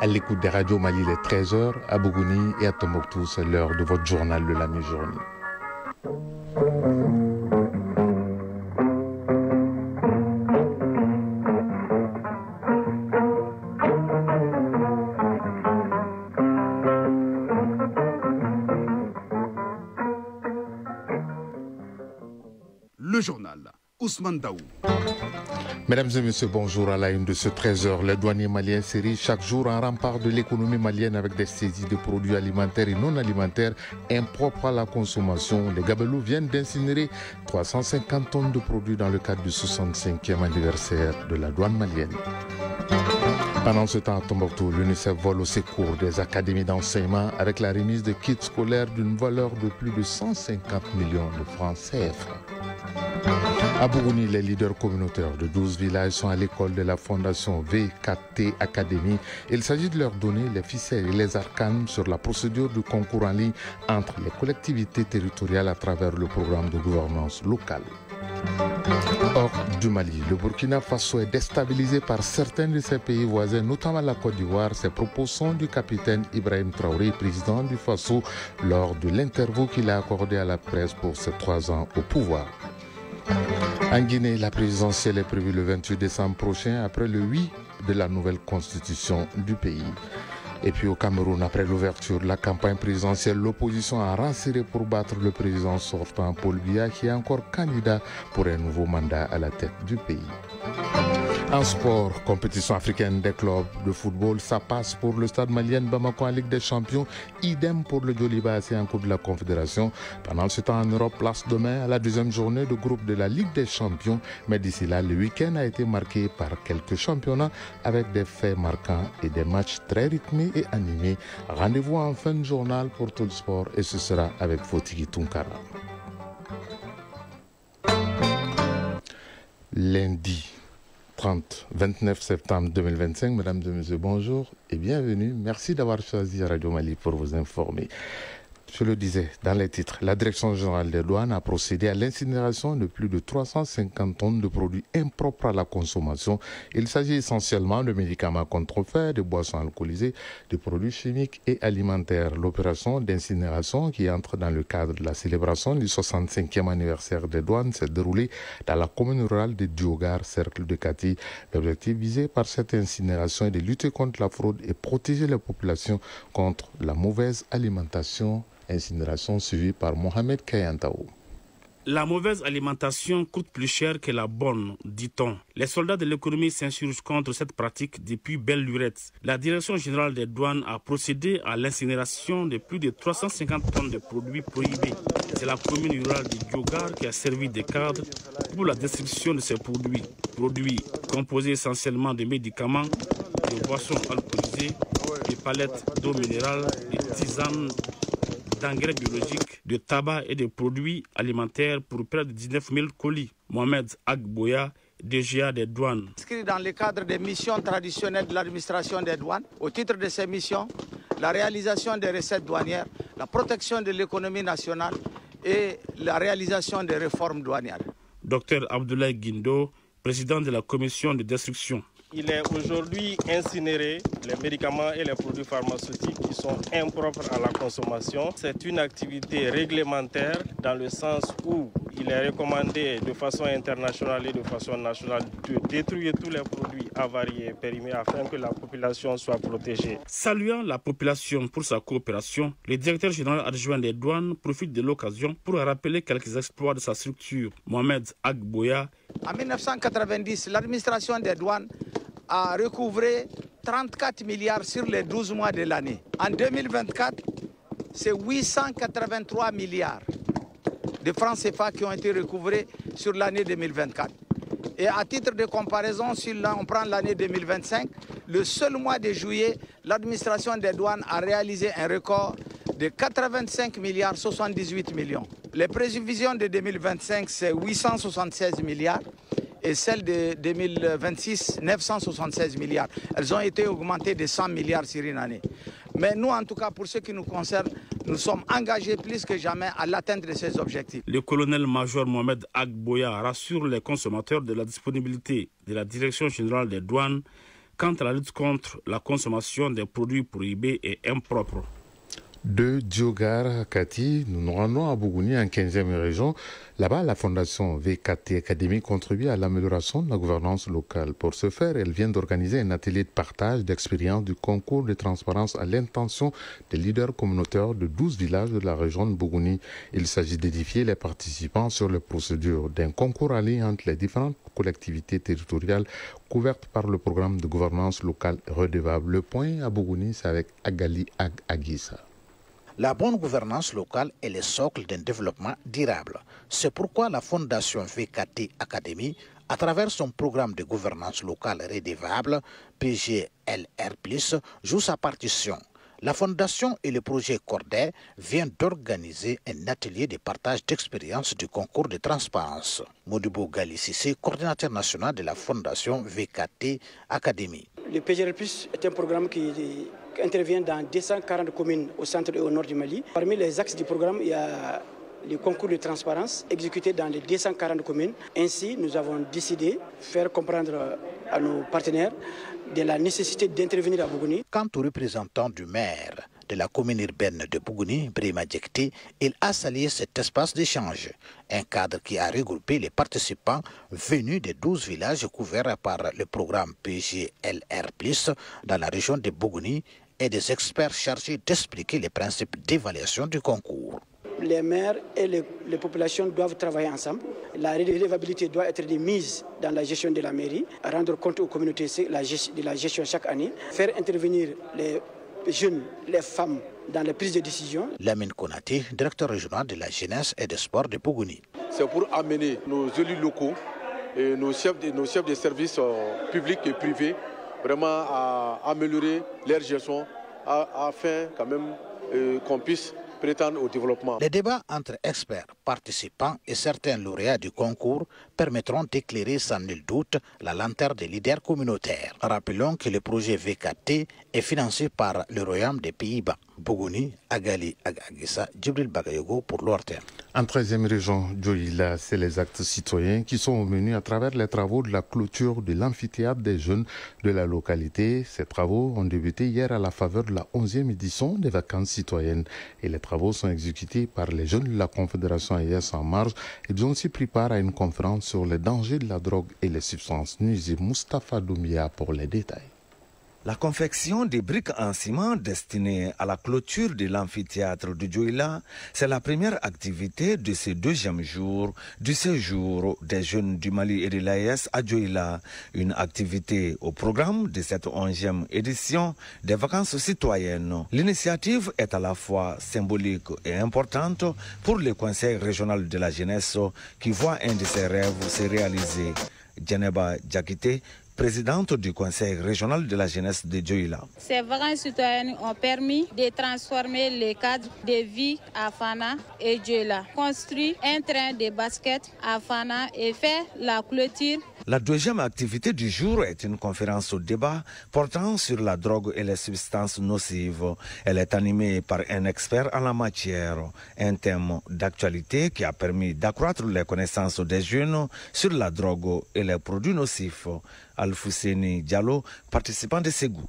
À l'écoute des radios Mali, les 13h, à Bougouni et à Tombouctou, c'est l'heure de votre journal de la mi-journée. Le journal, Ousmane Daou. Mesdames et messieurs, bonjour. À la une de ce 13h, les douaniers maliens s'érigent chaque jour en rempart de l'économie malienne avec des saisies de produits alimentaires et non alimentaires impropres à la consommation. Les gabelous viennent d'incinérer 350 tonnes de produits dans le cadre du 65e anniversaire de la douane malienne. Pendant ce temps, à Tombouctou, l'UNICEF vole au secours des académies d'enseignement avec la remise de kits scolaires d'une valeur de plus de 150 millions de francs CFA. À Bougouni, les leaders communautaires de 12 villages sont à l'école de la fondation V4T Academy. Il s'agit de leur donner les ficelles et les arcanes sur la procédure du concours en ligne entre les collectivités territoriales à travers le programme de gouvernance locale. Hors du Mali, le Burkina Faso est déstabilisé par certains de ses pays voisins, notamment la Côte d'Ivoire. Ces propos sont du capitaine Ibrahim Traoré, président du Faso, lors de l'interview qu'il a accordée à la presse pour ses 3 ans au pouvoir. En Guinée, la présidentielle est prévue le 28 décembre prochain, après le oui de la nouvelle constitution du pays. Et puis au Cameroun, après l'ouverture de la campagne présidentielle, l'opposition a renserré pour battre le président sortant Paul Biya, qui est encore candidat pour un nouveau mandat à la tête du pays. En sport, compétition africaine des clubs de football, ça passe pour le stade malien Bamako en Ligue des Champions, idem pour le Djoliba AC en Coupe de la Confédération. Pendant ce temps en Europe, place demain à la deuxième journée de groupe de la Ligue des Champions. Mais d'ici là, le week-end a été marqué par quelques championnats avec des faits marquants et des matchs très rythmés et animés. Rendez-vous en fin de journal pour tout le sport et ce sera avec Fotiki Tunkara. Lundi 29 septembre 2025, mesdames et messieurs, bonjour et bienvenue. Merci d'avoir choisi Radio Mali pour vous informer. Je le disais dans les titres, la Direction générale des douanes a procédé à l'incinération de plus de 350 tonnes de produits impropres à la consommation. Il s'agit essentiellement de médicaments contrefaits, de boissons alcoolisées, de produits chimiques et alimentaires. L'opération d'incinération qui entre dans le cadre de la célébration du 65e anniversaire des douanes s'est déroulée dans la commune rurale de Diogar, cercle de Kati. L'objectif visé par cette incinération est de lutter contre la fraude et protéger les populations contre la mauvaise alimentation. Incinération suivie par Mohamed Kayantaou. La mauvaise alimentation coûte plus cher que la bonne, dit-on. Les soldats de l'économie s'insurgent contre cette pratique depuis belle lurette. La Direction générale des douanes a procédé à l'incinération de plus de 350 tonnes de produits prohibés. C'est la commune rurale de Diogar qui a servi de cadre pour la destruction de ces produits. Produits composés essentiellement de médicaments, de boissons alcoolisées, de palettes d'eau minérale, de tisanes, d'engrais biologiques, de tabac et de produits alimentaires pour près de 19 000 colis. Mohamed Agboya, DGA des douanes. Inscrit dans le cadre des missions traditionnelles de l'administration des douanes, au titre de ces missions, la réalisation des recettes douanières, la protection de l'économie nationale et la réalisation des réformes douanières. Dr Abdoulaye Guindo, président de la commission de destruction. Il est aujourd'hui incinéré les médicaments et les produits pharmaceutiques qui sont impropres à la consommation. C'est une activité réglementaire dans le sens où il est recommandé de façon internationale et de façon nationale de détruire tous les produits avariés et périmés afin que la population soit protégée. Saluant la population pour sa coopération, le directeur général adjoint des douanes profite de l'occasion pour rappeler quelques exploits de sa structure. Mohamed Agboya. En 1990, l'administration des douanes a recouvré 34 milliards sur les 12 mois de l'année. En 2024, c'est 883 milliards de francs CFA qui ont été recouvrés sur l'année 2024. Et à titre de comparaison, si on prend l'année 2025, le seul mois de juillet, l'administration des douanes a réalisé un record de 85 milliards 78 millions. Les prévisions de 2025, c'est 876 milliards. Et celles de 2026, 976 milliards. Elles ont été augmentées de 100 milliards sur une année. Mais nous, en tout cas, pour ce qui nous concerne, nous sommes engagés plus que jamais à l'atteinte de ces objectifs. Le colonel-major Mohamed Agboya rassure les consommateurs de la disponibilité de la Direction générale des douanes quant à la lutte contre la consommation des produits prohibés et impropres. De Diogar Kati, nous nous rendons à Bougouni, en 15e région. Là-bas, la fondation VKT Academy contribue à l'amélioration de la gouvernance locale. Pour ce faire, elle vient d'organiser un atelier de partage d'expériences du concours de transparence à l'intention des leaders communautaires de 12 villages de la région de Bougouni. Il s'agit d'édifier les participants sur les procédures d'un concours allié entre les différentes collectivités territoriales couvertes par le programme de gouvernance locale redevable. Le point à Bougouni, c'est avec Agali Agissa. La bonne gouvernance locale est le socle d'un développement durable. C'est pourquoi la Fondation VKT Academy, à travers son programme de gouvernance locale redevable, PGLR+, joue sa partition. La Fondation et le projet Corday viennent d'organiser un atelier de partage d'expériences du concours de transparence. Modibo Gali-Sissé, coordinateur national de la Fondation VKT Academy. Le PGLR+ est un programme qui intervient dans 240 communes au centre et au nord du Mali. Parmi les axes du programme, il y a le concours de transparence exécuté dans les 240 communes. Ainsi, nous avons décidé de faire comprendre à nos partenaires de la nécessité d'intervenir à Bougouni. Quant au représentant du maire de la commune urbaine de Bougouni, Brima Djekti, il a salué cet espace d'échange, un cadre qui a regroupé les participants venus des 12 villages couverts par le programme PGLR+, dans la région de Bougouni, et des experts chargés d'expliquer les principes d'évaluation du concours. Les maires et les populations doivent travailler ensemble. La redevabilité doit être mise dans la gestion de la mairie, rendre compte aux communautés de la gestion chaque année, faire intervenir les jeunes, les femmes dans les prises de décision. Lamine Konati, directeur régional de la jeunesse et des sports de Bougouni. C'est pour amener nos élus locaux et nos chefs de services publics et privés vraiment à améliorer leur gestion afin quand même qu'on puisse prétendre au développement. Les débats entre experts, participants et certains lauréats du concours permettront d'éclairer sans nul doute la lanterne des leaders communautaires. Rappelons que le projet VKT est financé par le Royaume des Pays-Bas. Bougouni, Agali Agissa, Djibril Bagayogo pour l'ORTM. En 13e région, Djoïla, c'est les actes citoyens qui sont menés à travers les travaux de la clôture de l'amphithéâtre des jeunes de la localité. Ces travaux ont débuté hier à la faveur de la 11e édition des vacances citoyennes. Et les travaux sont exécutés par les jeunes de la Confédération AES en marge. Ils ont aussi pris part à une conférence sur les dangers de la drogue et les substances nuisibles. Moustapha Doumia pour les détails. La confection des briques en ciment destinées à la clôture de l'amphithéâtre de Djoïla, c'est la première activité de ce deuxième jour du séjour des jeunes du Mali et de l'AES à Djoïla, une activité au programme de cette 11e édition des vacances citoyennes. L'initiative est à la fois symbolique et importante pour le Conseil régional de la jeunesse qui voit un de ses rêves se réaliser. Djeneba Djakite, présidente du Conseil régional de la jeunesse de Djoïla. Ces vacances citoyennes ont permis de transformer le cadre de vie à Fana et Djoïla, construire un terrain de basket à Fana et faire la clôture. La deuxième activité du jour est une conférence au débat portant sur la drogue et les substances nocives. Elle est animée par un expert en la matière, un thème d'actualité qui a permis d'accroître les connaissances des jeunes sur la drogue et les produits nocifs. Alfousseni Diallo, participant de Ségou.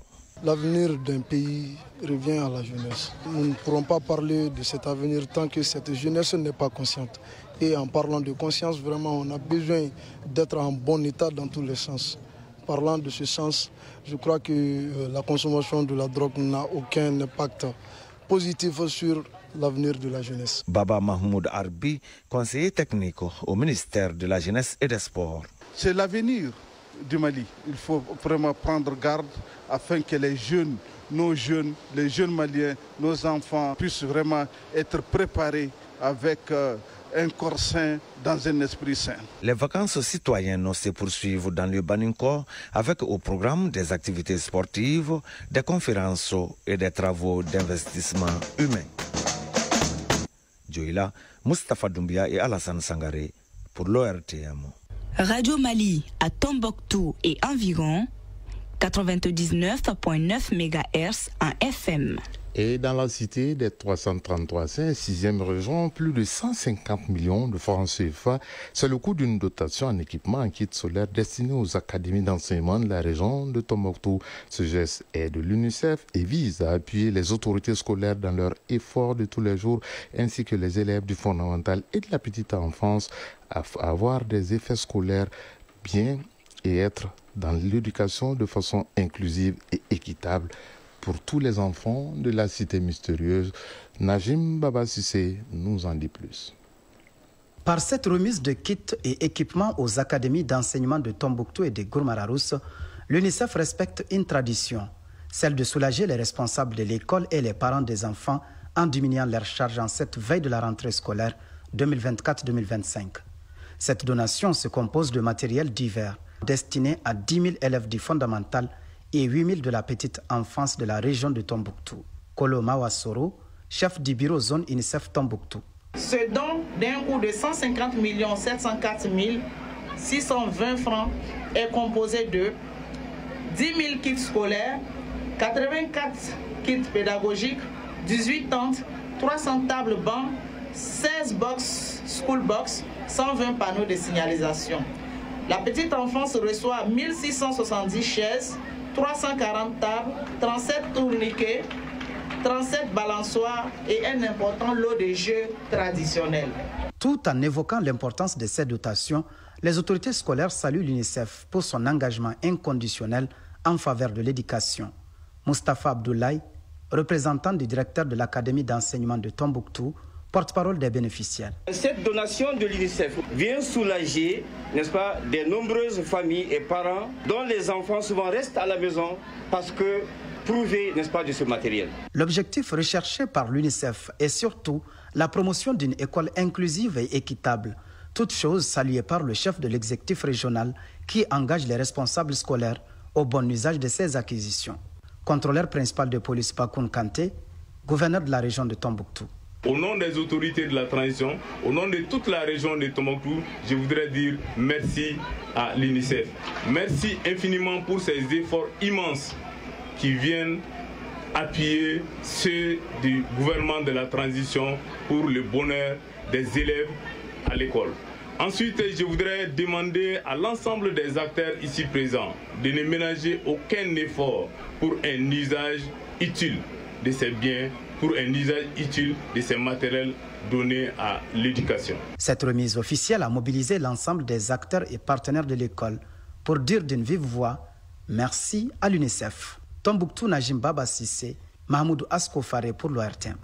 L'avenir d'un pays revient à la jeunesse. Nous ne pourrons pas parler de cet avenir tant que cette jeunesse n'est pas consciente. Et en parlant de conscience, vraiment, on a besoin d'être en bon état dans tous les sens. Parlant de ce sens, je crois que la consommation de la drogue n'a aucun impact positif sur l'avenir de la jeunesse. Baba Mahmoud Arbi, conseiller technique au ministère de la Jeunesse et des Sports. C'est l'avenir du Mali. Il faut vraiment prendre garde afin que les jeunes, nos jeunes, les jeunes Maliens, nos enfants puissent vraiment être préparés avec un corps sain dans un esprit sain. Les vacances citoyennes se poursuivent dans le Baninko avec au programme des activités sportives, des conférences et des travaux d'investissement humain. Djoïla, Moustapha Doumbia et Alassane Sangaré pour l'ORTM. Radio Mali à Tombouctou et environ 99,9 MHz en FM. Et dans la cité des 333, 6e région, plus de 150 millions de francs CFA. C'est le coût d'une dotation en équipement en kit solaire destinée aux académies d'enseignement de la région de Tombouctou. Ce geste est de l'UNICEF et vise à appuyer les autorités scolaires dans leurs efforts de tous les jours, ainsi que les élèves du fondamental et de la petite enfance à avoir des effets scolaires bien et être dans l'éducation de façon inclusive et équitable pour tous les enfants de la cité mystérieuse. Najim Baba Sissé nous en dit plus. Par cette remise de kits et équipements aux académies d'enseignement de Tombouctou et de Gourmararousse, l'UNICEF respecte une tradition, celle de soulager les responsables de l'école et les parents des enfants en diminuant leurs charges en cette veille de la rentrée scolaire 2024-2025. Cette donation se compose de matériel divers, destiné à 10 000 élèves du fondamental et 8 000 de la petite enfance de la région de Tombouctou. Kolo Mawasoro, chef du bureau zone UNICEF Tombouctou. Ce don d'un coût de 150 704 620 francs est composé de 10 000 kits scolaires, 84 kits pédagogiques, 18 tentes, 300 tables bancs, 16 box, school box, 120 panneaux de signalisation. La petite enfance reçoit 1670 chaises, 340 tables, 37 tourniquets, 37 balançoires et un important lot de jeux traditionnels. Tout en évoquant l'importance de ces dotations, les autorités scolaires saluent l'UNICEF pour son engagement inconditionnel en faveur de l'éducation. Mustapha Abdoulaye, représentant du directeur de l'Académie d'enseignement de Tombouctou, porte-parole des bénéficiaires. Cette donation de l'UNICEF vient soulager, n'est-ce pas, des nombreuses familles et parents dont les enfants souvent restent à la maison parce que privés, n'est-ce pas, de ce matériel. L'objectif recherché par l'UNICEF est surtout la promotion d'une école inclusive et équitable, toute chose saluée par le chef de l'exécutif régional qui engage les responsables scolaires au bon usage de ces acquisitions. Contrôleur principal de police Pakoun Kanté, gouverneur de la région de Tombouctou. Au nom des autorités de la transition, au nom de toute la région de Tombouctou, je voudrais dire merci à l'UNICEF. Merci infiniment pour ces efforts immenses qui viennent appuyer ceux du gouvernement de la transition pour le bonheur des élèves à l'école. Ensuite, je voudrais demander à l'ensemble des acteurs ici présents de ne ménager aucun effort pour un usage utile de ces biens, pour un usage utile de ces matériels donnés à l'éducation. Cette remise officielle a mobilisé l'ensemble des acteurs et partenaires de l'école pour dire d'une vive voix merci à l'UNICEF. Tombouctou, Najim Baba Sissé, Mahmoud Askofare pour l'ORTM.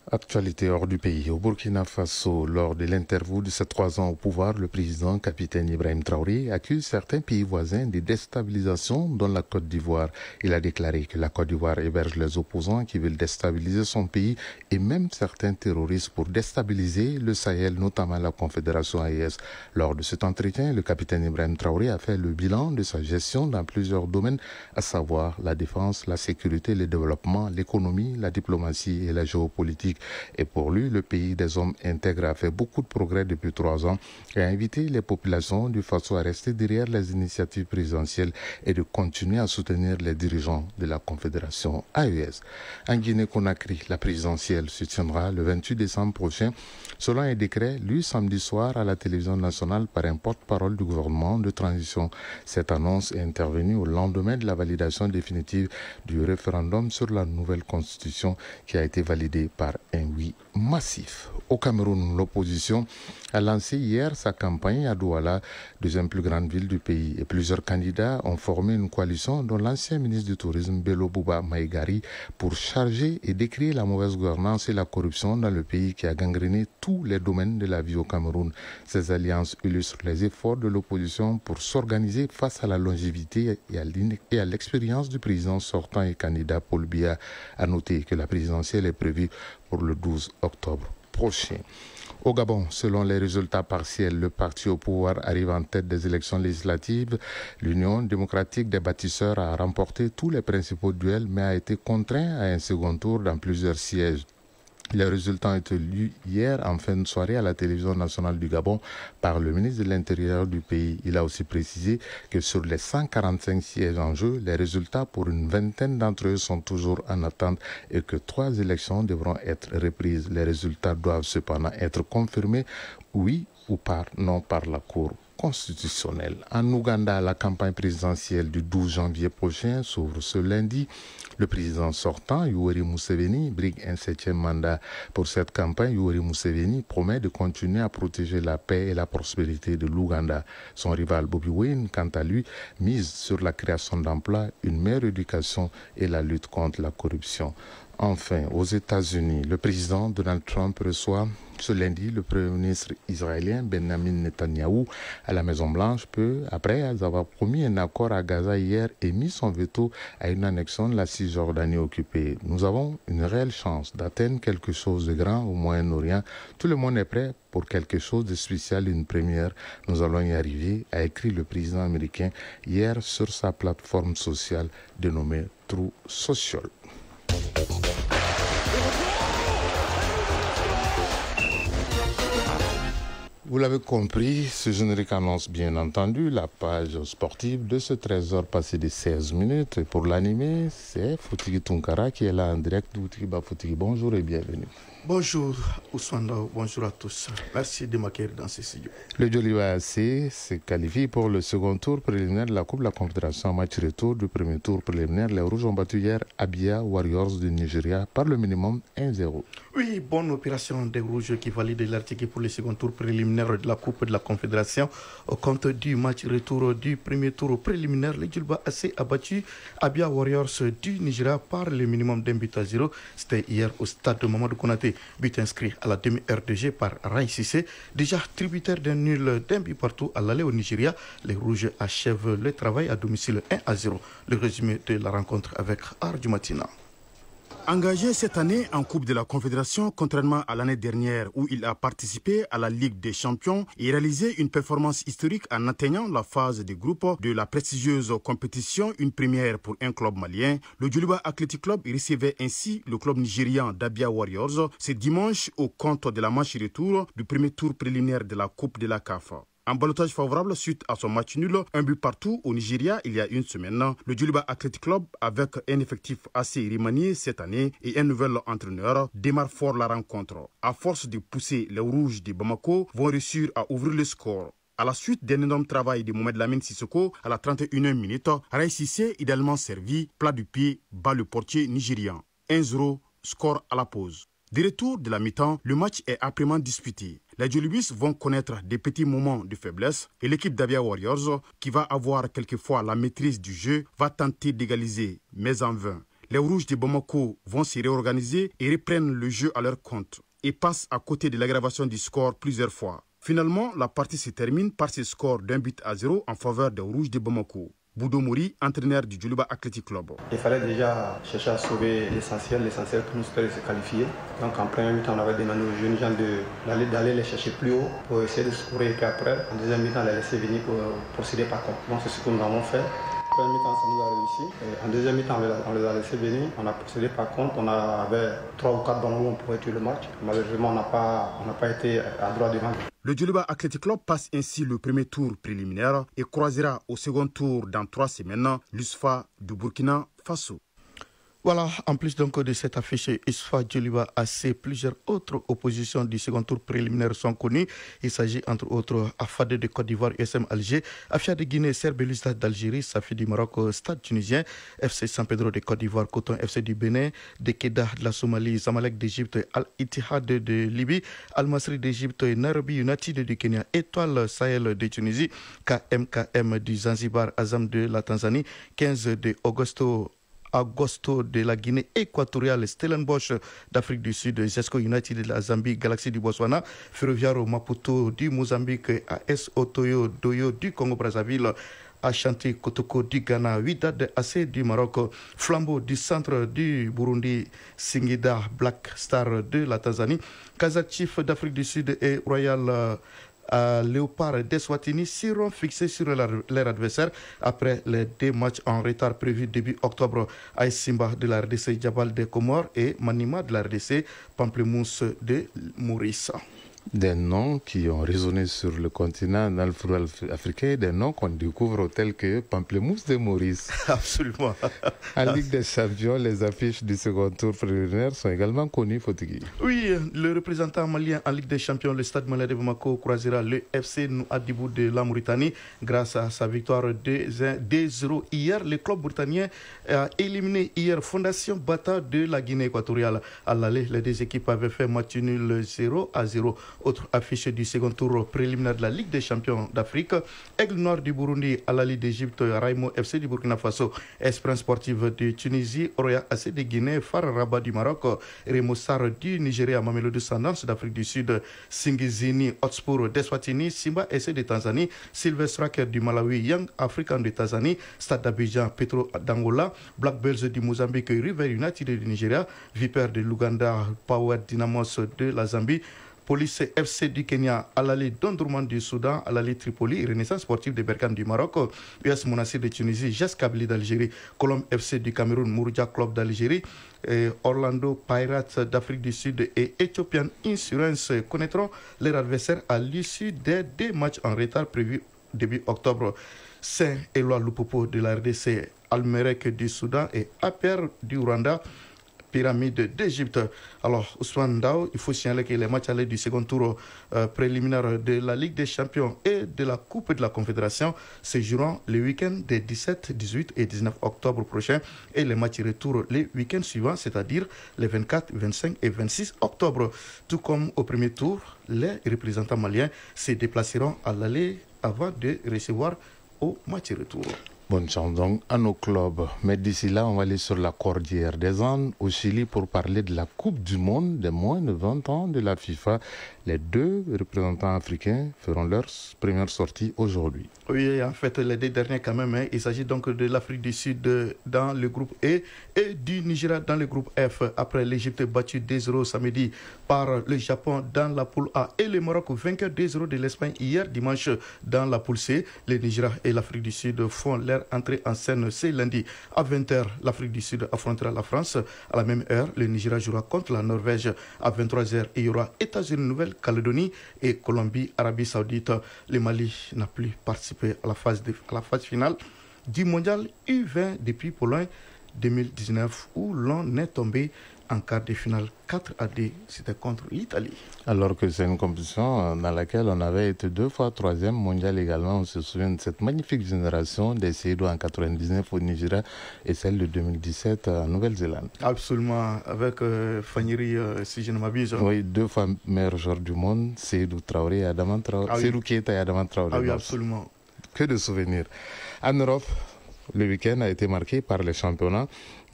Actualité hors du pays. Au Burkina Faso, lors de l'interview de ses 3 ans au pouvoir, le président capitaine Ibrahim Traoré accuse certains pays voisins de déstabilisation, dont la Côte d'Ivoire. Il a déclaré que la Côte d'Ivoire héberge les opposants qui veulent déstabiliser son pays et même certains terroristes pour déstabiliser le Sahel, notamment la Confédération AES. Lors de cet entretien, le capitaine Ibrahim Traoré a fait le bilan de sa gestion dans plusieurs domaines, à savoir la défense, la sécurité, le développement, l'économie, la diplomatie et la géopolitique. Et pour lui, le pays des hommes intègres a fait beaucoup de progrès depuis 3 ans et a invité les populations du Faso à rester derrière les initiatives présidentielles et de continuer à soutenir les dirigeants de la Confédération AES. En Guinée-Conakry, la présidentielle se tiendra le 28 décembre prochain, selon un décret lu samedi soir à la télévision nationale par un porte-parole du gouvernement de transition. Cette annonce est intervenue au lendemain de la validation définitive du référendum sur la nouvelle constitution qui a été validée par un oui massif. Au Cameroun, l'opposition a lancé hier sa campagne à Douala, deuxième plus grande ville du pays, et plusieurs candidats ont formé une coalition dont l'ancien ministre du Tourisme Bello Bouba Maïgari pour charger et décrire la mauvaise gouvernance et la corruption dans le pays qui a gangréné tous les domaines de la vie au Cameroun. Ces alliances illustrent les efforts de l'opposition pour s'organiser face à la longévité et à l'expérience du président sortant et candidat Paul Biya. À noter que la présidentielle est prévue pour le 12 octobre prochain. Au Gabon, selon les résultats partiels, le parti au pouvoir arrive en tête des élections législatives. L'Union démocratique des bâtisseurs a remporté tous les principaux duels, mais a été contraint à un second tour dans plusieurs sièges. Les résultats ont été lus hier en fin de soirée à la télévision nationale du Gabon par le ministre de l'Intérieur du pays. Il a aussi précisé que sur les 145 sièges en jeu, les résultats pour une vingtaine d'entre eux sont toujours en attente et que 3 élections devront être reprises. Les résultats doivent cependant être confirmés, oui ou non par la Cour constitutionnelle. En Ouganda, la campagne présidentielle du 12 janvier prochain s'ouvre ce lundi. Le président sortant, Yoweri Museveni, brigue un 7e mandat. Pour cette campagne, Yoweri Museveni promet de continuer à protéger la paix et la prospérité de l'Ouganda. Son rival Bobi Wine, quant à lui, mise sur la création d'emplois, une meilleure éducation et la lutte contre la corruption. Enfin, aux États-Unis, le président Donald Trump reçoit ce lundi le premier ministre israélien Benjamin Netanyahou à la Maison-Blanche peu après avoir promis un accord à Gaza hier et mis son veto à une annexion de la Cisjordanie occupée. Nous avons une réelle chance d'atteindre quelque chose de grand au Moyen-Orient. Tout le monde est prêt pour quelque chose de spécial, une première. Nous allons y arriver, a écrit le président américain hier sur sa plateforme sociale dénommée Truth Social. Vous l'avez compris, ce générique annonce bien entendu la page sportive de ce 13h passé de 16 minutes. Et pour l'animer, c'est Foutigi Tunkara qui est là en direct. Foutigi, bonjour et bienvenue. Bonjour Ousmane, bonjour à tous. Merci de m'accueillir dans ce studio. Le Djoliba AC se qualifie pour le second tour préliminaire de la Coupe de la Confédération. Match retour du premier tour préliminaire. Les Rouges ont battu hier Abia Warriors du Nigeria par le minimum 1-0. Oui, bonne opération des Rouges qui valide l'article pour le second tour préliminaire de la Coupe de la Confédération. Au compte du match retour du premier tour préliminaire, le Djoliba AC a battu Abia Warriors du Nigeria par le minimum d'1-0. C'était hier au stade de Mamadou Konaté. But inscrit à la demi-heure de jeu par Rai Sissé. Déjà tributaire d'un nul d'un but partout à l'aller au Nigeria, les Rouges achèvent le travail à domicile 1-0. Le résumé de la rencontre avec Ardu Matina. Engagé cette année en Coupe de la Confédération, contrairement à l'année dernière où il a participé à la Ligue des Champions et réalisé une performance historique en atteignant la phase de groupe de la prestigieuse compétition, une première pour un club malien, le Djoliba Athletic Club recevait ainsi le club nigérian d'Abia Warriors ce dimanche au compte de la manche retour du premier tour préliminaire de la Coupe de la CAF. En ballottage favorable suite à son match nul, un but partout au Nigeria il y a une semaine, le Djoliba Athletic Club, avec un effectif assez remanié cette année et un nouvel entraîneur, démarre fort la rencontre. À force de pousser les Rouges de Bamako, vont réussir à ouvrir le score. À la suite d'un énorme travail de Mohamed Lamine Sissoko, à la 31e minute, Rai Sissé, idéalement servi, plat du pied, bat le portier nigérian. 1-0, score à la pause. De retour de la mi-temps, le match est âprement disputé. Les Djolibis vont connaître des petits moments de faiblesse et l'équipe d'Abia Warriors, qui va avoir quelquefois la maîtrise du jeu, va tenter d'égaliser, mais en vain. Les Rouges de Bamako vont se réorganiser et reprennent le jeu à leur compte et passent à côté de l'aggravation du score plusieurs fois. Finalement, la partie se termine par ce score d'1-0 en faveur des Rouges de Bamako. Boudo Mouri, entraîneur du Djoliba Athletic Club. Il fallait déjà chercher à sauver l'essentiel pour nous se qualifier. Donc en première mi-temps, on avait demandé aux jeunes gens d'aller les chercher plus haut pour essayer de scorer. Et puis après, en deuxième mi-temps, on les laisser venir pour procéder par contre. Donc c'est ce que nous avons fait. En première mi-temps, ça nous a réussi. Et en deuxième mi-temps, on les a laissés venir. On a procédé par contre. On avait 3 ou 4 ballons où on pouvait tuer le match. Malheureusement, on n'a pas été à droit devant. Le Djoliba Athletic Club passe ainsi le premier tour préliminaire et croisera au second tour dans 3 semaines l'USFA du Burkina Faso. Voilà, en plus donc de cette affiche USFA Djoliba AC, plusieurs autres oppositions du second tour préliminaire sont connues. Il s'agit entre autres AFAD de Côte d'Ivoire, USM Alger, Afia de Guinée, Serbelus d'Algérie, Safi du Maroc, Stade tunisien, FC San Pedro de Côte d'Ivoire, Coton FC du Bénin, Dekeda de la Somalie, Zamalek d'Égypte, Al-Ittihad de Libye, Al-Masri d'Égypte, Nairobi United du Kenya, Étoile Sahel de Tunisie, KMKM du Zanzibar, Azam de la Tanzanie, 15 de Agosto de la Guinée équatoriale, Stellenbosch d'Afrique du Sud, Zesco United de la Zambie, Galaxy du Botswana, Ferroviario Maputo du Mozambique, AS Otoyo Doyo du Congo-Brazzaville, Ashanti Kotoko du Ghana, Wydad AC du Maroc, Flambeau du centre du Burundi, Singida Black Star de la Tanzanie, Kazakh Chief d'Afrique du Sud et Royal Léopard d'Eswatini seront fixés sur leur adversaire après les 2 matchs en retard prévus début octobre. AS Simba de la RDC Djabal des Comores et Manima de la RDC Pamplemousse de Maurice. Des noms qui ont résonné sur le continent dans le football africain, des noms qu'on découvre tels que Pamplemousse de Maurice. Absolument. En Ligue des Champions, les affiches du second tour préliminaire sont également connues, Fotigui. Oui, le représentant malien en Ligue des Champions, le Stade Malien de Bamako, croisera le FC Nouadhibou de la Mauritanie grâce à sa victoire 2-0 hier. Le club britannique a éliminé hier Fondation Bata de la Guinée équatoriale. À l'aller, les 2 équipes avaient fait match nul 0-0. Autre affiche du second tour préliminaire de la Ligue des Champions d'Afrique, Aigle Noir du Burundi, Al-Ali d'Égypte, Raimo FC du Burkina Faso, Espérance Sportive de Tunisie, Oroya AC de Guinée, Far Rabat du Maroc, Remo Sar du Nigeria, Mamelodi Sundowns d'Afrique du Sud, Singizini Hotspur d'Eswatini, Simba SC de Tanzanie, Silver Strikers du Malawi, Young African de Tanzanie, Stade d'Abidjan, Petro d'Angola, Black Bulls du Mozambique, River United du Nigeria, Viper de l'Ouganda, Power Dynamos de la Zambie, Police FC du Kenya, Al-Ali d'Omdurman du Soudan, Al-Ali Tripoli, Renaissance Sportive de Berkane du Maroc, US Monastir de Tunisie, Jas Kabylie d'Algérie, Colombe FC du Cameroun, Mouroudia Club d'Algérie, Orlando Pirates d'Afrique du Sud et Ethiopian Insurance connaîtront leurs adversaires à l'issue des 2 matchs en retard prévus début octobre. Saint-Éloi Lupopo de la RDC, Almerek du Soudan et APR du Rwanda, Pyramide d'Égypte. Alors, Ousmane Dao, il faut signaler que les matchs allés du second tour préliminaire de la Ligue des Champions et de la Coupe de la Confédération se joueront le week-end des 17, 18 et 19 octobre prochains et les matchs retour les week-ends suivants, c'est-à-dire les 24, 25 et 26 octobre. Tout comme au premier tour, les représentants maliens se déplaceront à l'aller avant de recevoir au match retour. Bonne chance donc à nos clubs. Mais d'ici là, on va aller sur la Cordillère des Andes au Chili pour parler de la Coupe du Monde des moins de 20 ans de la FIFA. Les 2 représentants africains feront leur première sortie aujourd'hui. Oui, en fait, les 2 derniers quand même. Il s'agit donc de l'Afrique du Sud dans le groupe E et du Nigeria dans le groupe F. Après l'Égypte battue 2-0 samedi par le Japon dans la poule A et le Maroc vainqueur 2-0 de l'Espagne hier dimanche dans la poule C. Le Nigeria et l'Afrique du Sud font leur entrée en scène ce lundi. À 20h, l'Afrique du Sud affrontera la France. À la même heure, le Nigeria jouera contre la Norvège. À 23h, il y aura États-Unis, Nouvelle-Calédonie et Colombie, Arabie Saoudite. Le Mali n'a plus participé à la phase finale du mondial U20 depuis Pologne 2019 où l'on est tombé en quart de finale 4-2, c'était contre l'Italie. Alors que c'est une compétition dans laquelle on avait été 2 fois 3e mondial également. On se souvient de cette magnifique génération des Seydou en 99 au Nigeria et celle de 2017 en Nouvelle-Zélande. Absolument, avec Fanyeri, si je ne m'abuse. Oui, 2 fois meilleur joueur du monde, Seydou Traoré et Adama Traoré. Ah oui. Seydou Keita et Adama Traoré. Ah oui, absolument. Que de souvenirs. En Europe, le week-end a été marqué par les championnats.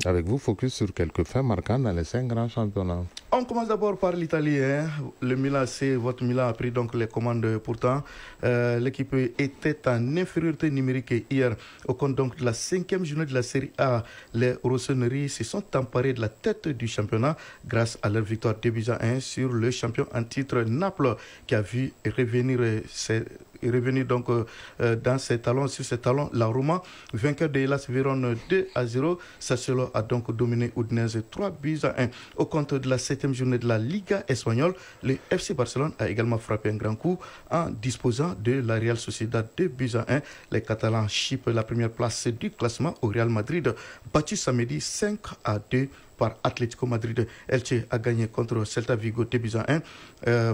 Avec vous, focus sur quelques faits marquants dans les 5 grands championnats. On commence d'abord par l'Italie. Le Milan AC, votre Milan a pris donc les commandes pourtant. L'équipe était en infériorité numérique hier. Au compte donc de la 5e journée de la Série A, les Rossoneri se sont emparés de la tête du championnat grâce à leur victoire 2-1 sur le champion en titre Naples qui a vu revenir donc dans ses talons, sur ses talons, la Roma, vainqueur de Hellas Vérone 2-0. Sassuolo a donc dominé Udinese 3-1. Au compte de la 7e journée de la Liga espagnole, le FC Barcelone a également frappé un grand coup en disposant de la Real Sociedad 2-1. Les Catalans chippent la première place du classement au Real Madrid, battu samedi 5-2 par Atlético Madrid. Elche a gagné contre Celta Vigo 2-1.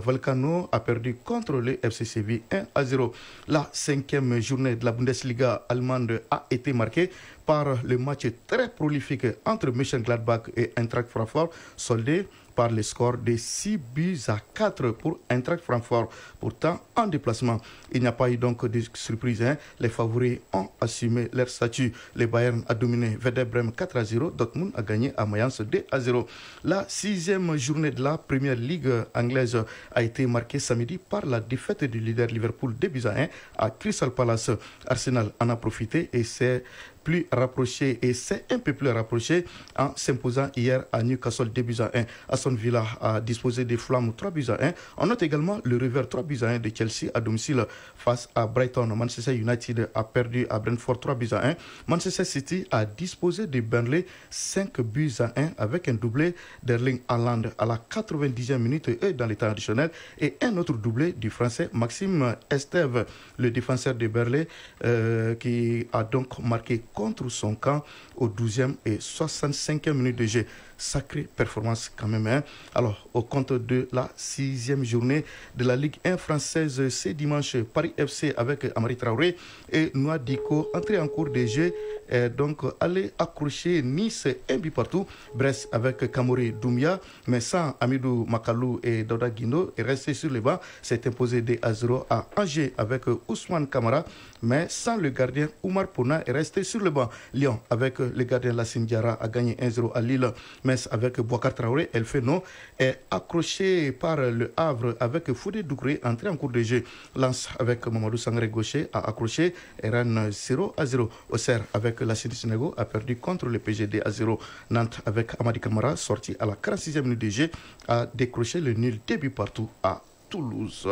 Vallecano a perdu contre le FC Séville 1-0. La 5e journée de la Bundesliga allemande a été marquée par le match très prolifique entre Mönchengladbach et Eintracht Francfort, soldé par le score de 6-4 pour Eintracht Francfort. Pourtant, en déplacement, il n'y a pas eu donc de surprise. Les favoris ont assumé leur statut. Le Bayern a dominé Werder Bremen 4-0. Dortmund a gagné à Mayence 2-0. La 6e journée de la Première Ligue anglaise a été marquée samedi par la défaite du leader Liverpool 2-1 à Crystal Palace. Arsenal en a profité et s'est plus rapproché et s'est un peu plus rapproché en s'imposant hier à Newcastle 2-1. Aston Villa a disposé des Flammes 3-1. On note également le revers 3-1 de Chelsea à domicile face à Brighton. Manchester United a perdu à Brentford 3-1. Manchester City a disposé de Burnley 5-1 avec un doublé d'Erling Haaland à la 90e minute et dans les temps additionnels et un autre doublé du français Maxime Estève, le défenseur de Burnley qui a donc marqué contre son camp au 12e et 65e minute de jeu. Sacrée performance quand même. Hein. Alors, au compte de la 6e journée de la Ligue 1 française, c'est dimanche, Paris FC avec Amari Traoré et Noah Diko, entré en cours de jeu, donc aller accrocher Nice un but partout. Brest avec Kamori Doumbia, mais sans Amidou Makalou et Doda Guindo, est resté sur le banc, s'est imposé 2-0 à Angers avec Ousmane Kamara, mais sans le gardien Oumar Pouna est resté sur le banc. Lyon avec le gardien Lassine Diarra a gagné 1-0 à Lille. Metz avec Bouakar Traoré, El Feno est accroché par le Havre avec Foudé Doucouré, entré en cours de jeu. Lens avec Mamadou Sangaré Gaucher a accroché et Rennes 0-0. Auxerre avec la Sénégal a perdu contre le PGD à 0. Nantes avec Amadi Camara, sorti à la 46e minute de jeu, a décroché le nul début partout à Toulouse.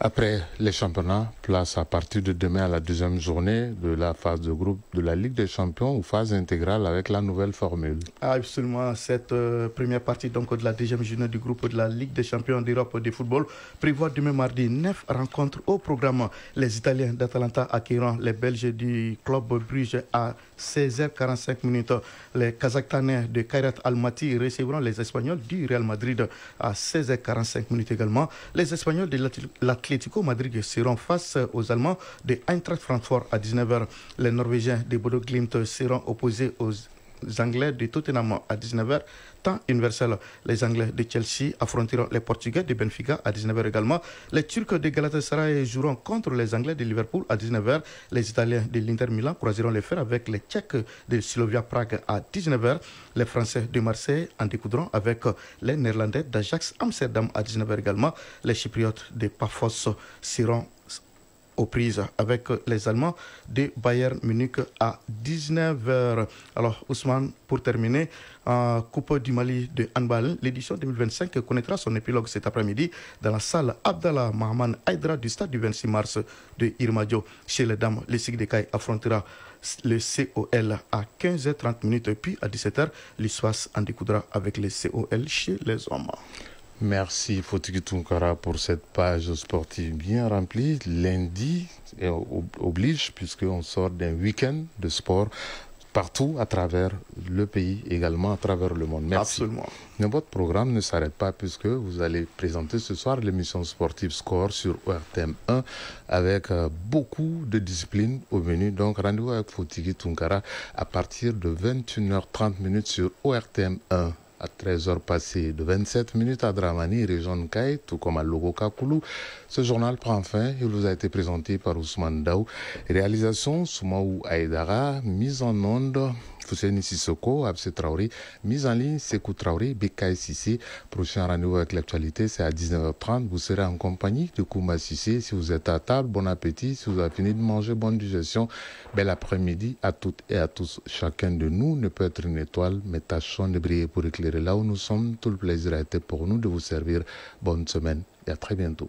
Après les championnats, place à partir de demain à la deuxième journée de la phase de groupe de la Ligue des Champions ou phase intégrale avec la nouvelle formule. Absolument, cette première partie donc de la deuxième journée du groupe de la Ligue des Champions d'Europe de football prévoit demain mardi 9 rencontres au programme. Les Italiens d'Atalanta accueilleront les Belges du club Bruges à 16h45 minutes. Les Kazakhstanais de Kairat Almaty recevront les Espagnols du Real Madrid à 16h45 minutes également. Les Espagnols de l'Atlético Madrid seront face aux Allemands de Eintracht Francfort à 19h. Les Norvégiens de Bodo Glimt seront opposés aux Anglais de Tottenham à 19h, temps universel. Les Anglais de Chelsea affronteront les Portugais de Benfica à 19h également. Les Turcs de Galatasaray joueront contre les Anglais de Liverpool à 19h. Les Italiens de l'Inter Milan croiseront les fers avec les Tchèques de Slavia Prague à 19h. Les Français de Marseille en découdront avec les Néerlandais d'Ajax Amsterdam à 19h également. Les Chypriotes de Paphos seront aux prises avec les Allemands de Bayern Munich à 19h. Alors Ousmane, pour terminer, Coupe du Mali de handball, l'édition 2025 connaîtra son épilogue cet après-midi dans la salle Abdallah Mahaman Aïdra du stade du 26 mars de Irmadio. Chez les dames, le SIG de Caille affrontera le COL à 15h30 puis à 17h, l'ISWAS en découdra avec le COL chez les hommes. Merci Fotiki Tunkara pour cette page sportive bien remplie. Lundi oblige puisqu'on sort d'un week-end de sport partout à travers le pays, également à travers le monde. Merci. Absolument. Mais votre programme ne s'arrête pas puisque vous allez présenter ce soir l'émission sportive Score sur ORTM 1 avec beaucoup de disciplines au menu. Donc rendez-vous avec Fotiki Tunkara à partir de 21h30 sur ORTM 1. À 13h passées de 27 minutes à Dramani, région de Kaye, tout comme à Logo-Kakoulou. Ce journal prend fin. Il vous a été présenté par Ousmane Daou. Réalisation, Soumaou Aïdara. Mise en onde, Fousseini Sissoko, Abse Traoré. Mise en ligne, Sekou Traoré, Bekay Sissé. Prochain rendez-vous avec l'actualité, c'est à 19h30. Vous serez en compagnie de Kouma Sissé. Si vous êtes à table, bon appétit. Si vous avez fini de manger, bonne digestion. Bel après-midi à toutes et à tous. Chacun de nous ne peut être une étoile, mais tâchons de briller pour éclairer là où nous sommes. Tout le plaisir a été pour nous de vous servir. Bonne semaine et à très bientôt.